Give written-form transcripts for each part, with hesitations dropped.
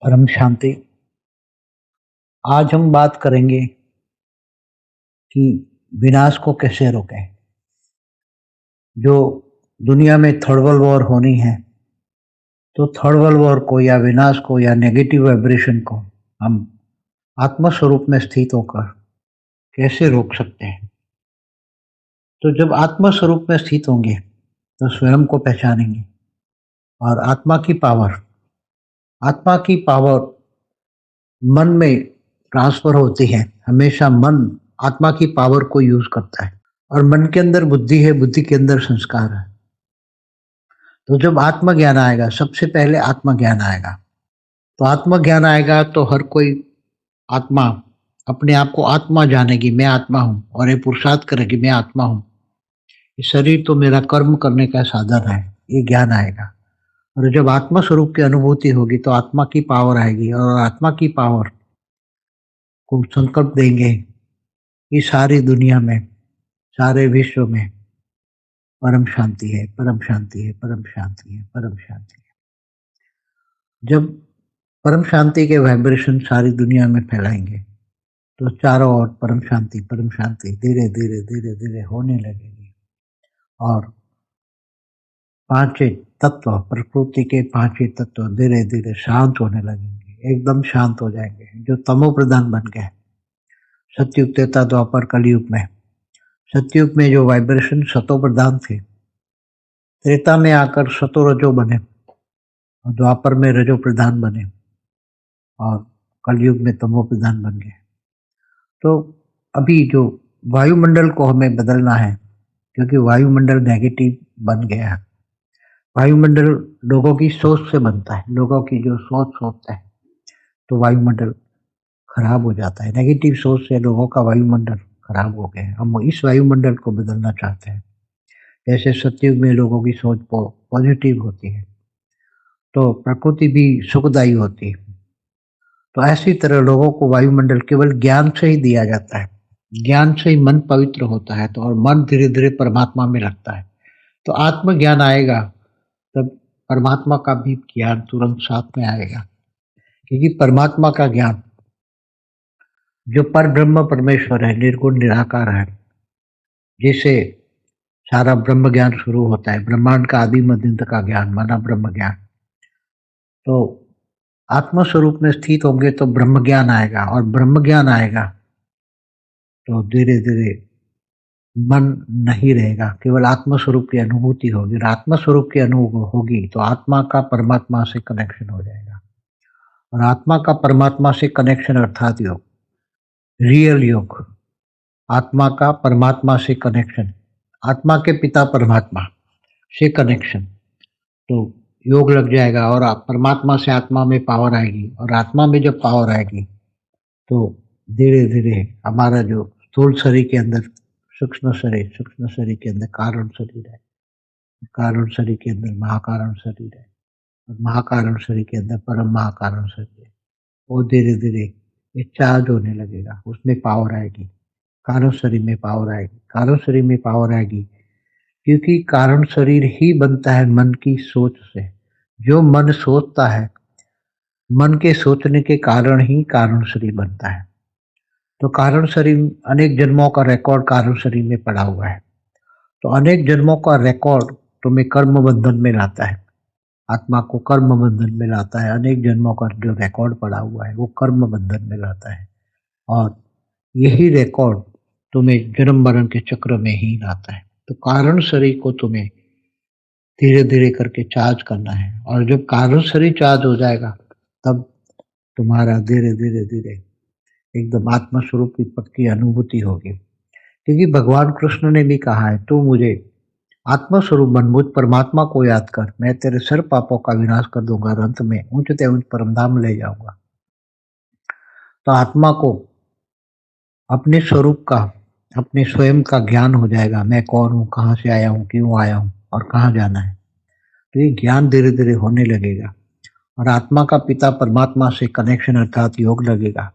परम शांति। आज हम बात करेंगे कि विनाश को कैसे रोकें। जो दुनिया में थर्ड वर्ल्ड वॉर होनी है, तो थर्ड वर्ल्ड वॉर को या विनाश को या नेगेटिव वाइब्रेशन को हम आत्म स्वरूप में स्थित होकर कैसे रोक सकते हैं। तो जब आत्म स्वरूप में स्थित होंगे तो स्वयं को पहचानेंगे और आत्मा की पावर मन में ट्रांसफर होती है। हमेशा मन आत्मा की पावर को यूज करता है और मन के अंदर बुद्धि है, बुद्धि के अंदर संस्कार है। तो जब आत्मज्ञान आएगा, सबसे पहले आत्मज्ञान आएगा। तो आत्मज्ञान आएगा तो हर कोई आत्मा अपने आप को आत्मा जानेगी, मैं आत्मा हूँ, और ये पुरुषार्थ करेगी, मैं आत्मा हूँ। ये शरीर तो मेरा कर्म करने का साधन है, ये ज्ञान आएगा। और जब आत्मा स्वरूप की अनुभूति होगी तो आत्मा की पावर आएगी और आत्मा की पावर को संकल्प देंगे कि सारी दुनिया में, सारे विश्व में परम शांति है, परम शांति है, परम शांति है, परम शांति है। जब परम शांति के वाइब्रेशन सारी दुनिया में फैलाएंगे तो चारों ओर परम शांति धीरे धीरे धीरे धीरे होने लगेगी। और पांचों तत्व, प्रकृति के पांचों तत्व धीरे धीरे शांत होने लगेंगे, एकदम शांत हो जाएंगे। जो तमो प्रधान बन गए सतयुग, त्रेता, द्वापर, कलयुग में, सतयुग में जो वाइब्रेशन सतो प्रधान थे, त्रेता में आकर सतो रजो बने और द्वापर में रजो प्रधान बने और कलयुग में तमो प्रधान बन गए। तो अभी जो वायुमंडल को हमें बदलना है, क्योंकि वायुमंडल नेगेटिव बन गया है। वायुमंडल लोगों की सोच से बनता है, लोगों की जो सोच सोचते हैं तो वायुमंडल खराब हो जाता है। नेगेटिव सोच से लोगों का वायुमंडल खराब हो गया है। हम इस वायुमंडल को बदलना चाहते हैं। जैसे सतयुग में लोगों की सोच पॉजिटिव होती है तो प्रकृति भी सुखदायी होती है। तो ऐसी तरह लोगों को वायुमंडल केवल ज्ञान से ही दिया जाता है। ज्ञान से ही मन पवित्र होता है, तो और मन धीरे धीरे परमात्मा में लगता है। तो आत्मज्ञान आएगा तब परमात्मा का भी ज्ञान तुरंत साथ में आएगा, क्योंकि परमात्मा का ज्ञान, जो पर ब्रह्म परमेश्वर है, निर्गुण निराकार है, जिसे सारा ब्रह्म ज्ञान शुरू होता है, ब्रह्मांड का आदि मध्य अंत का ज्ञान माना ब्रह्म ज्ञान। तो आत्म स्वरूप में स्थित होंगे तो ब्रह्म ज्ञान आएगा, और ब्रह्म ज्ञान आएगा तो धीरे धीरे मन नहीं रहेगा, केवल आत्म स्वरूप की अनुभूति होगी। और आत्म स्वरूप की अनुभूति होगी तो आत्मा का परमात्मा से कनेक्शन हो जाएगा। और आत्मा का परमात्मा से कनेक्शन अर्थात योग, रियल योग, आत्मा का परमात्मा से कनेक्शन, आत्मा के पिता परमात्मा से कनेक्शन, तो योग लग जाएगा। और परमात्मा से आत्मा में पावर आएगी, और आत्मा में जब पावर आएगी तो धीरे धीरे हमारा जो स्थूल शरीर के अंदर सूक्ष्म शरीर के अंदर कारण शरीर है, कारण शरीर के अंदर महाकारण शरीर है, और महाकारण शरीर के अंदर परम महाकारण शरीर है। वो धीरे धीरे ये चार्ज होने लगेगा, उसमें पावर आएगी, कारण शरीर में पावर आएगी, कारण शरीर में पावर आएगी, क्योंकि कारण शरीर ही बनता है मन की सोच से। जो मन सोचता है, मन के सोचने के कारण ही कारण शरीर बनता है। तो कारण शरीर, अनेक जन्मों का रिकॉर्ड कारण शरीर में पड़ा हुआ है। तो अनेक जन्मों का रिकॉर्ड तुम्हें कर्म बंधन में लाता है, आत्मा को कर्म बंधन में लाता है। अनेक जन्मों का जो रिकॉर्ड पड़ा हुआ है वो कर्म बंधन में लाता है, और यही रिकॉर्ड तुम्हें जन्म मरण के चक्र में ही लाता है। तो कारण शरीर को तुम्हें धीरे धीरे करके चार्ज करना है, और जब कारण शरीर चार्ज हो जाएगा तब तुम्हारा धीरे धीरे धीरे एकदम आत्म स्वरूप की पक्की अनुभूति होगी। क्योंकि भगवान कृष्ण ने भी कहा है, तू मुझे आत्म स्वरूप बन, मुझ परमात्मा को याद कर, मैं तेरे सर पापों का विनाश कर दूंगा और अंत में ऊंचते ऊंच परमधाम ले जाऊंगा। तो आत्मा को अपने स्वरूप का, अपने स्वयं का ज्ञान हो जाएगा। मैं कौन हूँ, कहाँ से आया हूँ, क्यों आया हूँ और कहाँ जाना है। तो ये ज्ञान धीरे धीरे होने लगेगा, और आत्मा का पिता परमात्मा से कनेक्शन अर्थात योग लगेगा,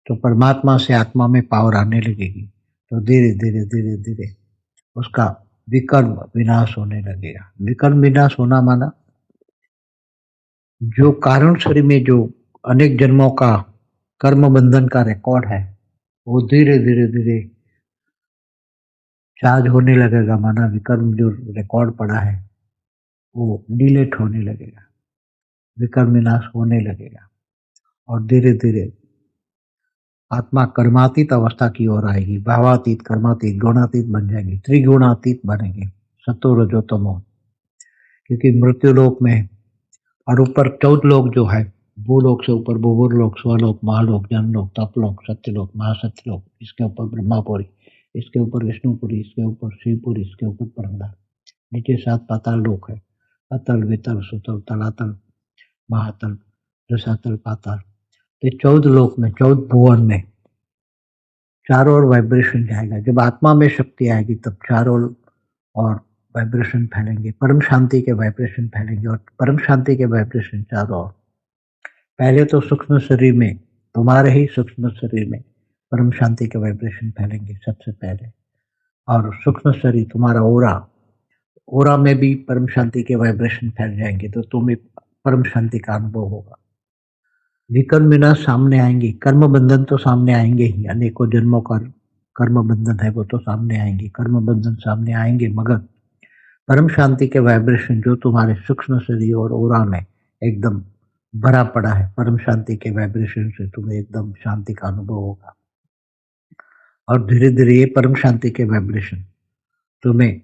तो परमात्मा से आत्मा में पावर आने लगेगी। तो धीरे धीरे धीरे धीरे उसका विकर्म विनाश होने लगेगा। विकर्म विनाश होना माना जो कारण शरीर में जो अनेक जन्मों का कर्म बंधन का रिकॉर्ड है, वो धीरे धीरे धीरे चार्ज होने लगेगा। माना विकर्म जो रिकॉर्ड पड़ा है वो डिलीट होने लगेगा, विकर्म विनाश होने लगेगा और धीरे धीरे आत्मा कर्मातीत अवस्था की ओर आएगी। भावातीत, कर्मातीत, गुणातीत बन जाएगी, त्रिगुणातीत बनेंगे, सतो रजो तमो। क्योंकि मृत्यु लोक में और ऊपर 14 लोक जो है, भूलोक से ऊपर भूभुर लोक, स्वलोक, महालोक, जनलोक, तपलोक, सत्यलोक, महासत्यलोक, इसके ऊपर ब्रह्मापुरी, इसके ऊपर विष्णुपुरी, इसके ऊपर शिवपुरी, इसके ऊपर परमधाम। नीचे 7 पाताल लोक है, अतल, वितल, सुतल, तलातल, महातल, रसातल, पाताल। तो 14 लोक में, 14 भुवन में चारों ओर वाइब्रेशन जाएगा। जब आत्मा में शक्ति आएगी तब चारों ओर वाइब्रेशन फैलेंगे, परम शांति के वाइब्रेशन फैलेंगे और परम शांति के वाइब्रेशन चारों ओर। पहले तो सूक्ष्म शरीर में, तुम्हारे ही सूक्ष्म शरीर में परम शांति के वाइब्रेशन फैलेंगे सबसे पहले, और सूक्ष्म शरीर तुम्हारा ओरा, ओरा में भी परम शांति के वाइब्रेशन फैल जाएंगे, तो तुम्हें परम शांति का अनुभव होगा। विकर्म विनाश सामने आएंगे, कर्म बंधन तो सामने आएंगे ही, अनेकों जन्मों का कर्म बंधन है वो तो सामने आएंगे, कर्म बंधन सामने आएंगे, मगर परम शांति के वाइब्रेशन जो तुम्हारे सूक्ष्म शरीर और ओरा में एकदम भरा पड़ा है, परम शांति के वाइब्रेशन से तुम्हें एकदम शांति का अनुभव होगा। और धीरे धीरे ये परम शांति के वाइब्रेशन तुम्हें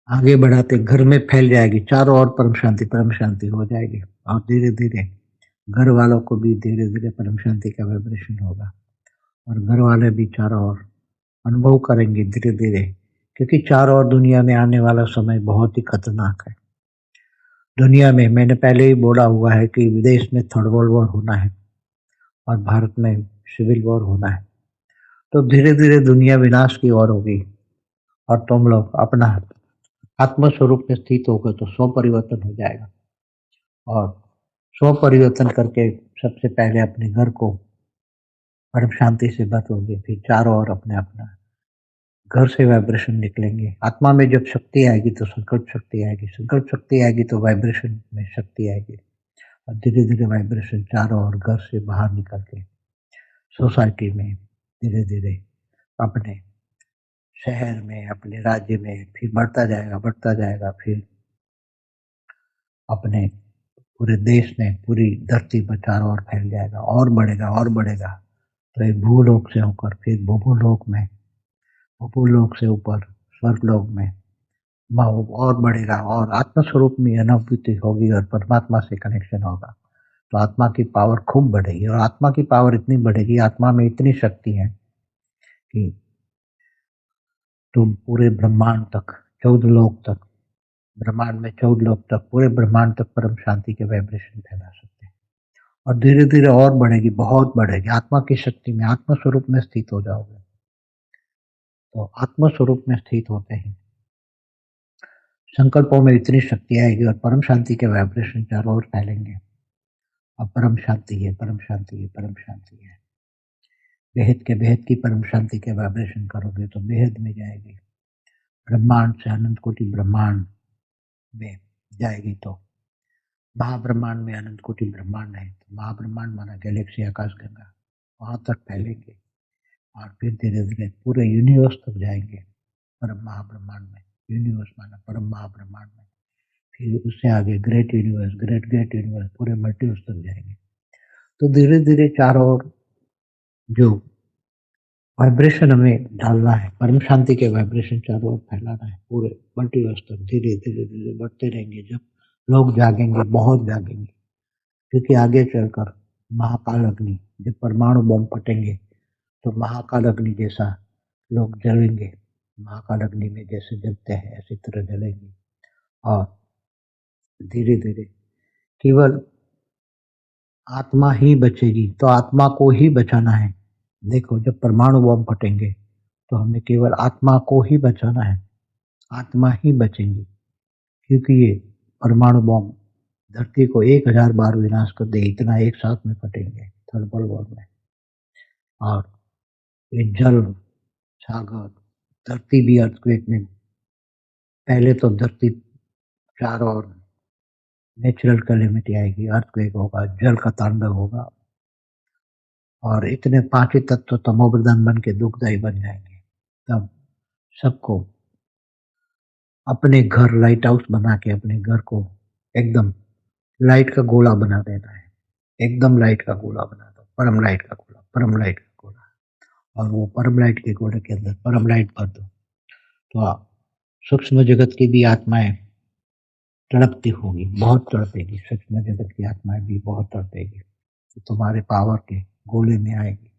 आगे बढ़ाते घर में फैल जाएगी, चारों ओर परम शांति हो जाएगी और धीरे धीरे घर वालों को भी धीरे धीरे परम शांति का वाइब्रेशन होगा और घर वाले भी चारों ओर अनुभव करेंगे धीरे धीरे। क्योंकि चारों ओर दुनिया में आने वाला समय बहुत ही खतरनाक है। दुनिया में, मैंने पहले ही बोला हुआ है कि विदेश में थर्ड वर्ल्ड वॉर होना है और भारत में सिविल वॉर होना है। तो धीरे धीरे दुनिया विनाश की ओर होगी और तुम लोग अपना आत्म स्वरूप में स्थित होकर तो स्व परिवर्तन हो जाएगा और स्व परिवर्तन करके सबसे पहले अपने घर को परम शांति से बदलोगे, फिर चारों ओर अपने अपना घर से वाइब्रेशन निकलेंगे। आत्मा में जब शक्ति आएगी तो संकल्प शक्ति आएगी, संकल्प शक्ति आएगी तो वाइब्रेशन में शक्ति आएगी और धीरे धीरे वाइब्रेशन चारों ओर घर से बाहर निकल के सोसाइटी में, धीरे धीरे अपने शहर में, अपने राज्य में, फिर बढ़ता जाएगा, बढ़ता जाएगा, फिर अपने पूरे देश में, पूरी धरती पर चारों ओर फैल जाएगा और बढ़ेगा और बढ़ेगा। तो एक भूलोक से होकर फिर भूलोक में, भूलोक से ऊपर स्वर्गलोक में और बढ़ेगा और आत्म स्वरूप में अनुभूति होगी और परमात्मा से कनेक्शन होगा। तो आत्मा की पावर खूब बढ़ेगी और आत्मा की पावर इतनी बढ़ेगी, आत्मा में इतनी शक्ति है कि तुम पूरे ब्रह्मांड तक, 14 लोक तक, ब्रह्मांड में 14 लोक तक, पूरे ब्रह्मांड तक परम शांति के वाइब्रेशन फैला सकते हैं और धीरे धीरे और बढ़ेगी, बहुत बढ़ेगी। आत्मा की शक्ति में आत्म स्वरूप में स्थित हो जाओगे। तो आत्म स्वरूप में स्थित होते ही संकल्पों में इतनी शक्ति आएगी और परम शांति के वाइब्रेशन चारों ओर फैलेंगे। अब परम शांति है, परम शांति है, परम शांति है। बेहद के बेहद की परम शांति के वाइब्रेशन करोगे तो बेहद में जाएगी, ब्रह्मांड से अनंत कोटि ब्रह्मांड में जाएगी। तो महाब्रह्मांड में अनंत कोटि ब्रह्मांड है, तो महाब्रह्मांड माना गैलेक्सी, आकाश गंगा, वहां तक फैलेंगे और फिर धीरे धीरे पूरे यूनिवर्स तक जाएंगे, परम महाब्रह्मांड में। यूनिवर्स माना परम महाब्रह्मांड में, फिर उससे आगे great universe, great great universe, पूरे मल्टीवर्स तक जाएंगे। तो धीरे धीरे चारों ओर जो वाइब्रेशन हमें डालना है, परम शांति के वाइब्रेशन चारों ओर फैलाना है, पूरे मल्टीवर्स तक धीरे धीरे धीरे बढ़ते रहेंगे। जब लोग जागेंगे, बहुत जागेंगे, क्योंकि आगे चलकर महाकाल अग्नि, जब परमाणु बम फटेंगे तो महाकाल अग्नि जैसा लोग जलेंगे, महाकाल अग्नि में जैसे जलते हैं ऐसी तरह जलेंगे और धीरे धीरे केवल आत्मा ही बचेगी। तो आत्मा को ही बचाना है। देखो, जब परमाणु बम फटेंगे तो हमें केवल आत्मा को ही बचाना है, आत्मा ही बचेंगी, क्योंकि ये परमाणु बम धरती को 1000 बार विनाश कर दे, इतना एक साथ में फटेंगे थर्ड वर्ल्ड वॉर में। और ये जल, सागर, धरती भी अर्थक्वेक में, पहले तो धरती चारों ओर नेचुरल कैलेमिटी आएगी, अर्थक्वेक होगा, जल का तांडव होगा और इतने पांचों तत्व तमोप्रधान बन के दुखदायी बन जाएंगे। तब सबको अपने घर लाइट हाउस बना के अपने घर को एकदम लाइट का गोला बना देना है। एकदम लाइट का गोला बना दो, परम लाइट का गोला, परम लाइट का गोला। और वो परम लाइट के गोले के अंदर परम लाइट भर दो, तो सूक्ष्म जगत की भी आत्माएं तड़पती होगी, बहुत तड़पेगी। सूक्ष्म जगत की आत्माएं भी बहुत तड़पेगी, तो तुम्हारे पावर के गोले में आएगी।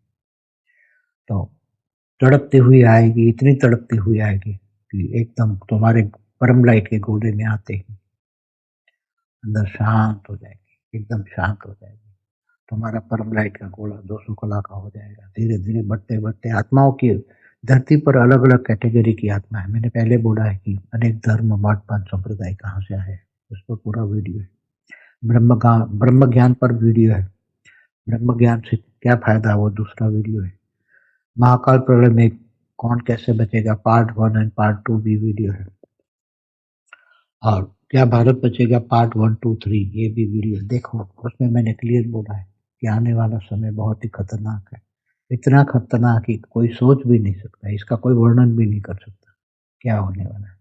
तो तड़पती हुई आएगी, इतनी तड़पती हुई आएगी कि एकदम तुम्हारे परम लाइट के गोले में आते ही अंदर शांत हो जाएगी, एकदम शांत हो जाएगी। तुम्हारा परम लाइट का गोला 200 कला का हो जाएगा। धीरे धीरे बढ़ते बढ़ते आत्माओं की धरती पर अलग अलग कैटेगरी की आत्मा है। मैंने पहले बोला है कि अनेक धर्म मठ पंथ संप्रदाय कहाँ से आए, उस पर पूरा वीडियो है। ब्रह्म ज्ञान पर वीडियो है। ब्रह्म ज्ञान से क्या फायदा, वो दूसरा वीडियो है। महाकाल प्रलय में कौन कैसे बचेगा, पार्ट 1 एंड पार्ट 2 भी वीडियो है। और क्या भारत बचेगा, पार्ट 1 2 3 ये भी वीडियो देखो। उसमें मैंने क्लियर बोला है कि आने वाला समय बहुत ही खतरनाक है। इतना खतरनाक कि कोई सोच भी नहीं सकता, इसका कोई वर्णन भी नहीं कर सकता क्या होने वाला है।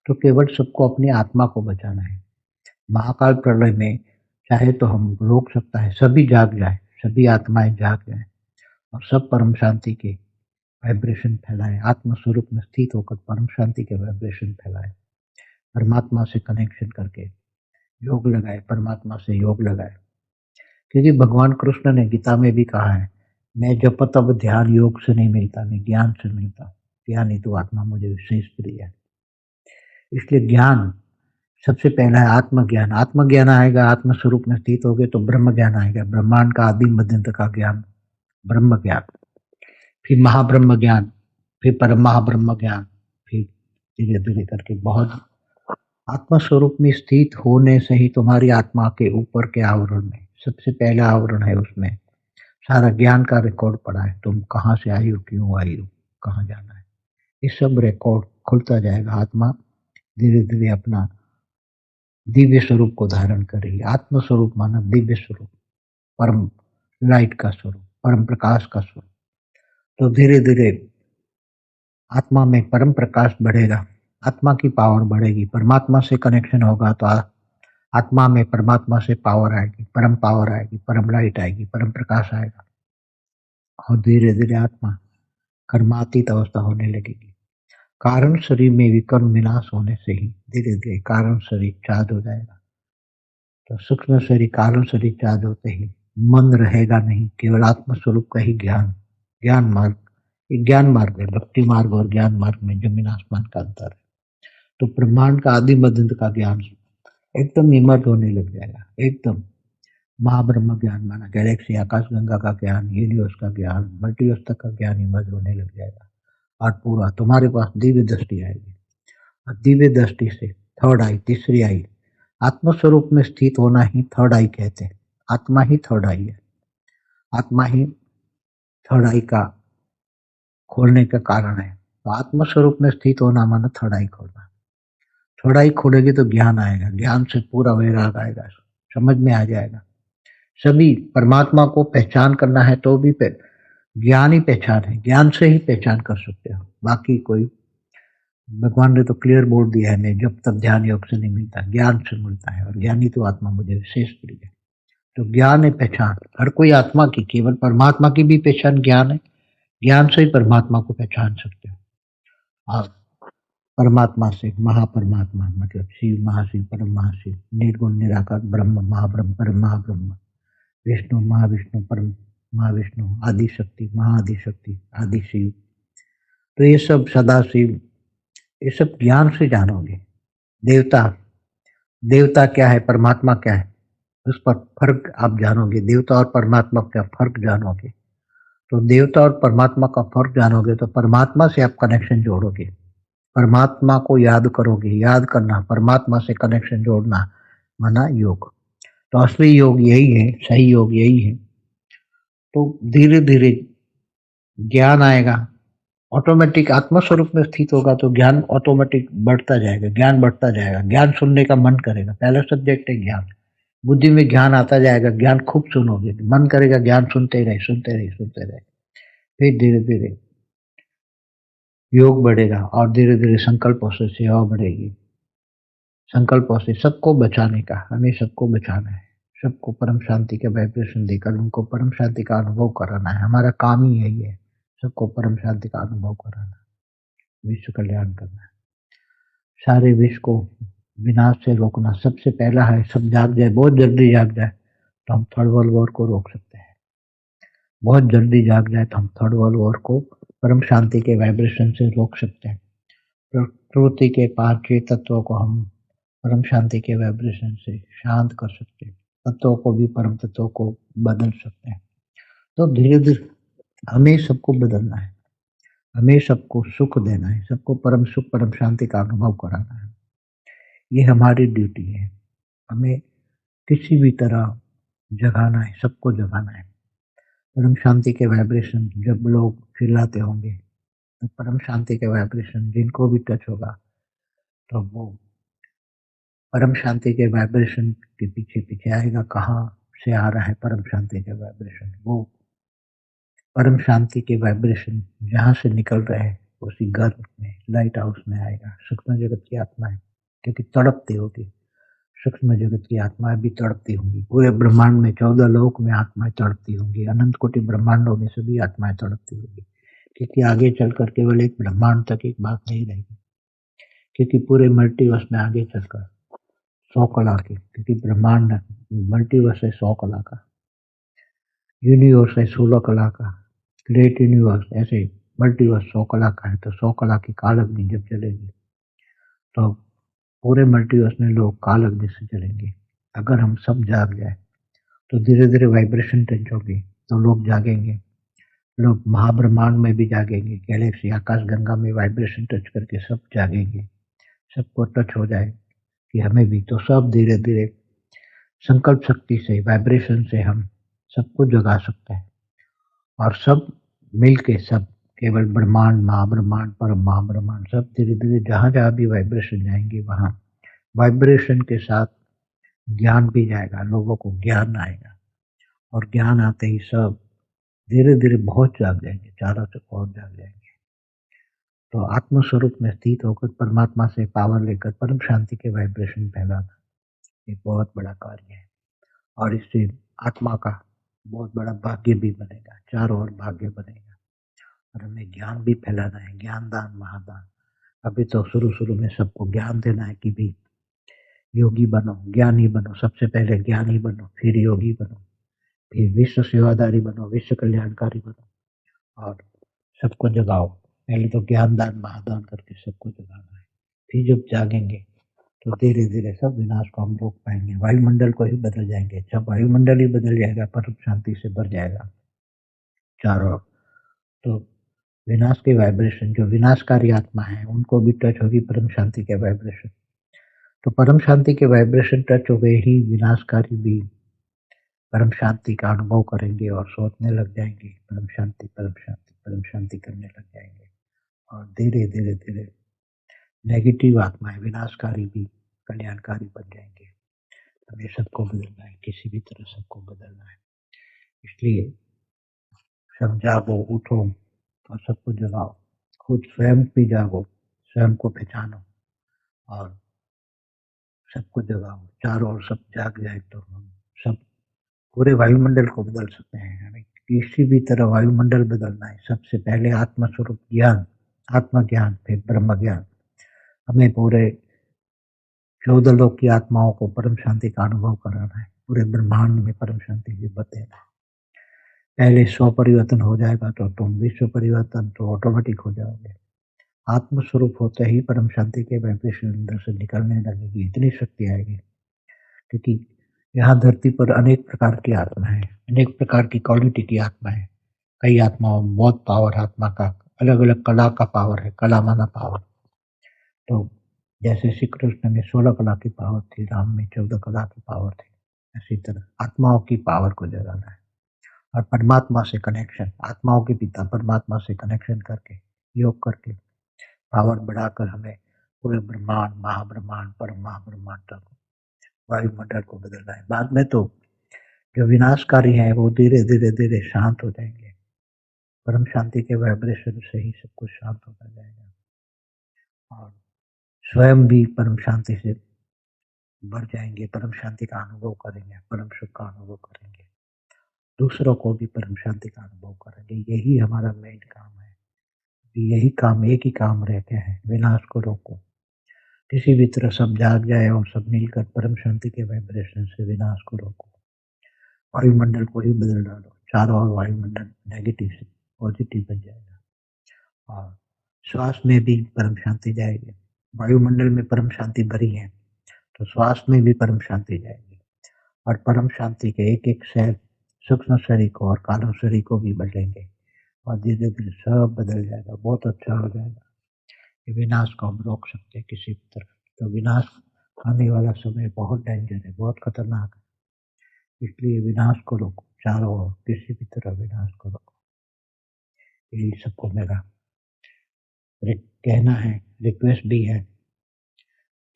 तो केवल सबको अपनी आत्मा को बचाना है। महाकाल प्रलय में चाहे तो हम रोक सकता है, सभी जाग जाए, सभी आत्माएं जाग जाए और सब परम शांति के वाइब्रेशन फैलाए, आत्म स्वरूप में स्थित होकर परम शांति के वाइब्रेशन फैलाए, परमात्मा से कनेक्शन करके योग लगाए, परमात्मा से योग लगाए। क्योंकि भगवान कृष्ण ने गीता में भी कहा है, मैं जप तप ध्यान योग से नहीं मिलता, मैं ज्ञान से मिलता। ज्ञान ही तो आत्मा मुझे विशेष प्रिय है। इसलिए ज्ञान सबसे पहला है आत्मज्ञान। आत्मज्ञान आएगा, आत्म स्वरूप में स्थित होगे तो ब्रह्म ज्ञान आएगा। ब्रह्मांड का आदि मध्यंत का ज्ञान, ब्रह्म ज्ञान, फिर महाब्रह्म ज्ञान, फिर परम महाब्रह्म ज्ञान, फिर धीरे धीरे करके बहुत आत्मा स्वरूप में स्थित होने से ही तुम्हारी आत्मा के ऊपर के आवरण में सबसे पहला आवरण है, उसमें सारा ज्ञान का रिकॉर्ड पड़ा है। तुम कहाँ से आई हो, क्यों आई हो, कहाँ जाना है, ये सब रिकॉर्ड खुलता जाएगा। आत्मा धीरे धीरे अपना दिव्य स्वरूप को धारण करेगी। आत्म स्वरूप माना दिव्य स्वरूप, परम लाइट का स्वरूप, परम प्रकाश का स्वरूप। तो धीरे धीरे आत्मा में परम प्रकाश बढ़ेगा, आत्मा की पावर बढ़ेगी। परमात्मा से कनेक्शन होगा तो आत्मा में परमात्मा से पावर आएगी, परम पावर आएगी, परम लाइट आएगी, परम प्रकाश आएगा और धीरे धीरे आत्मा कर्मातीत अवस्था होने लगेगी। कारण शरीर में विकर्म विनाश होने से ही धीरे धीरे कारण शरीर चार्ज हो जाएगा। तो सूक्ष्म शरीर कारण शरीर चार्ज होते ही मन रहेगा नहीं, केवल आत्म स्वरूप का ही ज्ञान, ज्ञान मार्ग। ये ज्ञान मार्ग है, भक्ति मार्ग और ज्ञान मार्ग में जमीन आसमान का अंतर है। तो ब्रह्मांड का आदि मध्य का ज्ञान एकदम इमर्ज होने लग जाएगा। एकदम महाब्रह्म ज्ञान माना गैलेक्सी आकाश गंगा का ज्ञान, यूनिवर्स का ज्ञान, मल्टीवर्स तक का ज्ञान इमर्ज होने लग जाएगा और पूरा तुम्हारे पास दिव्य दृष्टि आएगी। और दिव्य दृष्टि से थर्ड आई, तीसरी आई, आत्मस्वरूप में स्थित होना ही थर्ड आई कहते हैं। आत्मा ही थर्ड आई है। आत्मा ही थर्ड आई का खोलने का कारण है। तो आत्मस्वरूप में स्थित होना माना थर्ड आई खोलना। थर्ड आई खोलेगी तो ज्ञान आएगा, ज्ञान से पूरा वैराग आएगा, समझ में आ जाएगा। सभी परमात्मा को पहचान करना है तो भी ज्ञान ही पहचान है, ज्ञान से ही पहचान कर सकते हो। बाकी कोई, भगवान ने तो क्लियर बोल दिया है, मैं जब तक ध्यान योग से नहीं मिलता, ज्ञान से मिलता है और ज्ञानी तो आत्मा मुझे विशेष प्रिय है। तो ज्ञान है पहचान हर कोई आत्मा की, केवल परमात्मा की भी पहचान ज्ञान है। ज्ञान से ही परमात्मा को पहचान सकते हो। और परमात्मा से महापरमात्मा मतलब शिव, महाशिव, परम महाशिव, निर्गुण निराकार ब्रह्म, महाब्रह्म, परम महाब्रह्म, विष्णु, महाविष्णु, परम महाविष्णु, आदि शक्ति, महाआदि शक्ति, आदि शिव। तो ये सब सदा शिव, ये सब ज्ञान से जानोगे। देवता, देवता क्या है, परमात्मा क्या है, उस पर फर्क आप जानोगे। देवता और परमात्मा का फर्क जानोगे तो देवता और परमात्मा का फर्क जानोगे तो परमात्मा से आप कनेक्शन जोड़ोगे, परमात्मा को याद करोगे। याद करना, परमात्मा से कनेक्शन जोड़ना माना योग। तो असली योग यही है, सही योग यही है। तो धीरे धीरे ज्ञान आएगा, ऑटोमेटिक आत्मा स्वरूप में स्थित होगा तो ज्ञान ऑटोमेटिक बढ़ता जाएगा, ज्ञान बढ़ता जाएगा, ज्ञान सुनने का मन करेगा। पहला सब्जेक्ट है ज्ञान। बुद्धि में ज्ञान आता जाएगा, ज्ञान खूब सुनोगे, मन करेगा ज्ञान सुनते ही रहे, सुनते रहे, सुनते रहे। फिर धीरे-धीरे योग बढ़ेगा और धीरे-धीरे संकल्पों से सेवा बढ़ेगी। संकल्पों से सबको बचाने का, हमें सबको बचाना है। सबको परम शांति के वाइब्रेशन देकर उनको परम शांति का अनुभव कराना है। हमारा काम ही यही है, सबको परम शांति का अनुभव कराना, विश्व कल्याण करना। सारे विश्व को विनाश से रोकना सबसे पहला है। सब जाग जाए, बहुत जल्दी जाग जाए तो हम थर्ड वर्ल्ड वॉर को रोक सकते हैं। बहुत जल्दी जाग जाए तो हम थर्ड वर्ल्ड वॉर को परम शांति के वाइब्रेशन से रोक सकते हैं। प्रकृति के 5 6 तत्वों को हम परम शांति के वाइब्रेशन से शांत कर सकते हैं। तत्वों को भी परम तत्वों को बदल सकते हैं। तो धीरे-धीरे हमें सबको बदलना है। हमें सबको सुख देना है, सबको परम सुख, परम शांति का अनुभव कराना है। ये हमारी ड्यूटी है। हमें किसी भी तरह जगाना है, सबको जगाना है। परम शांति के वाइब्रेशन जब लोग चिल्लाते होंगे, तो परम शांति के वाइब्रेशन जिनको भी टच होगा, तो वो परम शांति के वाइब्रेशन के पीछे-पीछे आएगा। कहाँ से आ रहा है परम शांति का वाइब्रेशन? वो परम शांति के वाइब्रेशन जहाँ से निकल रहे हैं, उसी घर में, लाइट हाउस में आएगा। सूक्ष्म जगत की आत्माएँ, क्योंकि तड़पती होगी। सूक्ष्म जगत की आत्माएँ भी तड़पती होंगी। पूरे ब्रह्मांड में 14 लोक में आत्माएँ तड़पती होंगी। अनंत कोटि ब्रह्मांडों में सभी आत्माएँ तड़पती होंगी। क्योंकि आगे चलकर केवल एक ब्रह्मांड तक एक बात नहीं रहेगी। क्योंकि पूरे मल्टीवर्स में आगे चलकर 100 कला की, क्योंकि ब्रह्मांड मल्टीवर्स है 100 कला का, यूनिवर्स है 16 कला का, ग्रेट यूनिवर्स ऐसे मल्टीवर्स 100 कला का है। तो 100 कला की काल अग्नि जब चलेगी तो पूरे मल्टीवर्स में लोग काल अग्नि से चलेंगे। अगर हम सब जाग जाए तो धीरे धीरे वाइब्रेशन टच होगी तो लोग जागेंगे। लोग महाब्रह्मांड में भी जागेंगे, गैलेक्सी आकाश गंगा में वाइब्रेशन टच करके सब जागेंगे। सबको टच हो जाए कि हमें भी, तो सब धीरे धीरे संकल्प शक्ति से, वाइब्रेशन से हम सबको जगा सकते हैं। और सब मिल के, सब केवल ब्रह्मांड, महाब्रह्मांड, परम महाब्रह्मांड, सब धीरे धीरे जहाँ जहाँ भी वाइब्रेशन जाएंगे वहाँ वाइब्रेशन के साथ ज्ञान भी जाएगा, लोगों को ज्ञान आएगा। और ज्ञान आते ही सब धीरे धीरे बहुत जाग जाएंगे, चारों से बहुत जाग जाएंगे। तो आत्म स्वरूप में स्थित होकर परमात्मा से पावर लेकर परम शांति के वाइब्रेशन फैलाना एक बहुत बड़ा कार्य है। और इससे आत्मा का बहुत बड़ा भाग्य भी बनेगा, चारों ओर भाग्य बनेगा। और हमें ज्ञान भी फैलाना है, ज्ञान दान महादान। अभी तो शुरू-शुरू में सबको ज्ञान देना है कि भई योगी बनो, ज्ञानी बनो, सबसे पहले ज्ञानी बनो, फिर योगी बनो, फिर विश्व सेवादारी बनो, विश्व कल्याणकारी बनो और सबको जगाओ। पहले तो ज्ञान दान महादान करके सबको जगाना है। फिर जब जागेंगे तो धीरे-धीरे सब विनाश को हम रोक पाएँगे, वायुमंडल को ही बदल जाएँगे। जब वायुमंडल ही बदल जाएगा, परम शांति से भर जाएगा चारों ओर, तो विनाश के वाइब्रेशन, जो विनाशकारी आत्मा है उनको भी टच होगी परम शांति के वाइब्रेशन। तो परम शांति के वाइब्रेशन टच हो गए ही विनाशकारी भी परम शांति का अनुभव करेंगे और सोचने लग जाएंगे परम शांति, परम शांति, परम शांति करने लग जाएंगे। और धीरे धीरे धीरे नेगेटिव आत्माएं, विनाशकारी भी कल्याणकारी बन जाएंगे। हमें सबको बदलना है, किसी भी तरह सबको बदलना है। इसलिए सब जागो, उठो और सबको जगाओ। खुद स्वयं भी जागो, स्वयं को पहचानो और सबको जगाओ। चारों ओर सब जाग जाए तो हम सब पूरे वायुमंडल को बदल सकते हैं। हमें किसी भी तरह वायुमंडल बदलना है। सबसे पहले आत्म स्वरूप ज्ञान, आत्मज्ञान, फिर ब्रह्म ज्ञान। हमें पूरे 14 लोक की आत्माओं को परम शांति का अनुभव कराना है। पूरे ब्रह्मांड में परम शांति की बतेना है। पहले स्व परिवर्तन हो जाएगा तो तुम विश्व परिवर्तन तो ऑटोमेटिक हो जाओगे। आत्म स्वरूप होते ही परम शांति के वाइब्रेशन अंदर से निकलने लगेगी, इतनी शक्ति आएगी। क्योंकि यहाँ धरती पर अनेक प्रकार की आत्मा है, अनेक प्रकार की क्वालिटी की आत्मा है। कई आत्माओं में बहुत पावर, आत्मा का अलग अलग कला का पावर है, कला माना पावर। तो जैसे श्री कृष्ण में 16 कला की पावर थी, राम में 14 कला की पावर थी, इसी तरह आत्माओं की पावर को जगाना है। और परमात्मा से कनेक्शन, आत्माओं के पिता परमात्मा से कनेक्शन करके योग करके पावर बढ़ाकर हमें पूरे ब्रह्मांड, महाब्रह्मांड, परम महाब्रह्मांड तक वायुमंडल को बदलना है। बाद में तो जो विनाशकारी हैं वो धीरे धीरे धीरे शांत हो जाएंगे। परम शांति के वाइब्रेशन से ही सब कुछ शांत होता जाएगा और स्वयं भी परम शांति से बढ़ जाएंगे, परम शांति का अनुभव करेंगे, परम सुख का अनुभव करेंगे, दूसरों को भी परम शांति का अनुभव करेंगे। यही हमारा मेन काम है। यही काम, एक ही काम रह गया है, विनाश को रोको। किसी भी तरह सब जाग जाए और सब मिलकर परम शांति के वाइब्रेशन से विनाश को रोको। वायुमंडल को ही बदल डालो, चारों ओर वायुमंडल नेगेटिव से पॉजिटिव बन जाएगा और श्वास में भी परम शांति जाएगी। वायुमंडल में परम शांति भरी है तो श्वास में भी परम शांति जाएगी और परम शांति के एक एक शहर, सूक्ष्म शरीर को और कारण शरीर को भी बदलेंगे और धीरे धीरे सब बदल जाएगा, बहुत अच्छा हो जाएगा। ये विनाश को हम रोक सकते हैं किसी भी तरह। तो विनाश आने वाला समय बहुत डेंजर है, बहुत खतरनाक है, इसलिए विनाश को रोको, चारों ओर किसी भी तरह विनाश को रोको। यही सबको मेरा कहना है, रिक्वेस्ट भी है,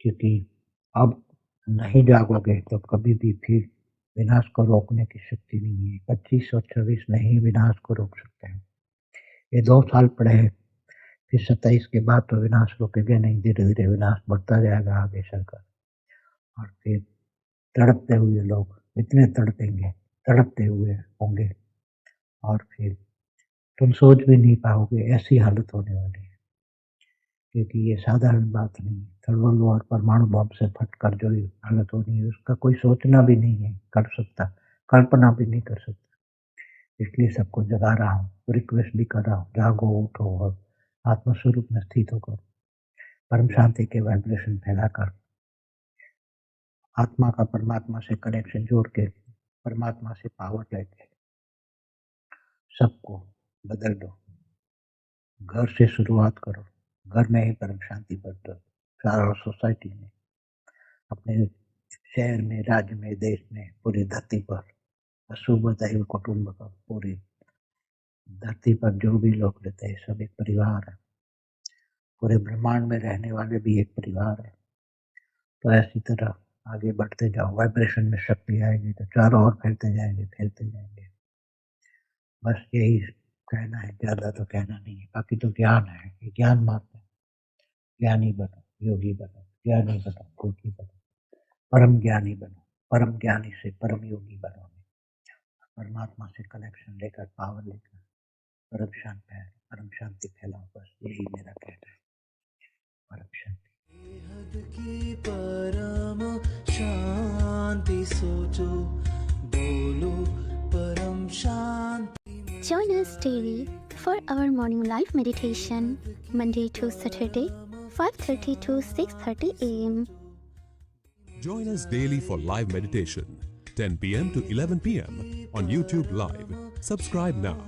क्योंकि अब नहीं जागोगे तो कभी भी फिर विनाश को रोकने की शक्ति नहीं है। 25 और 26 नहीं विनाश को रोक सकते हैं। ये 2 साल पड़े हैं, फिर 27 के बाद तो विनाश रोकेंगे नहीं, धीरे धीरे विनाश बढ़ता जाएगा आगे चलकर और फिर तड़पते हुए लोग इतने तड़पेंगे, तड़पते हुए होंगे और फिर तुम सोच भी नहीं पाओगे, ऐसी हालत होने वाली है। क्योंकि ये साधारण बात नहीं है। थर्मल और परमाणु बम से फटकर जो हालत होनी है उसका कोई सोचना भी नहीं है कर सकता, कल्पना भी नहीं कर सकता। इसलिए सबको जगा रहा हूँ, रिक्वेस्ट भी कर रहा हूँ, जागो, उठो और आत्मस्वरूप में स्थित होकर परम शांति के वाइब्रेशन फैलाकर आत्मा का परमात्मा से कनेक्शन जोड़ के परमात्मा से पावर लेके सबको बदल दो। घर से शुरुआत करो, घर में ही परम शांति बरतो, सारा सोसाइटी में, अपने शहर में, राज्य में, देश में, पूरी धरती पर, अशुभ दैव कुटुंब का, पूरी धरती पर जो भी लोग रहते हैं सब एक परिवार है। पूरे ब्रह्मांड में रहने वाले भी एक परिवार है। तो ऐसी तरह आगे बढ़ते जाओ, वाइब्रेशन में शक्ति आएगी तो चारों ओर फैलते जाएंगे, फैलते जाएंगे। बस यही कहना है, ज्यादा तो कहना नहीं है। बाकी तो ज्ञान है, ये ज्ञान मात्र है। ज्ञानी बनो, योगी बनो, ज्ञानी बनो, योगी बनो, परम ज्ञानी बनो, परम ज्ञानी से परम योगी बनो। परमात्मा से कनेक्शन लेकर, पावर लेकर परम शांति फैलाओ। बस यही मेरा कहना है। परम शांति। की परम शांति सोचो, बोलो परम शांति। Join us daily for our morning live meditation, Monday to Saturday, 5:30 to 6:30 a.m. Join us daily for live meditation, 10 p.m. to 11 p.m. on YouTube Live. Subscribe now.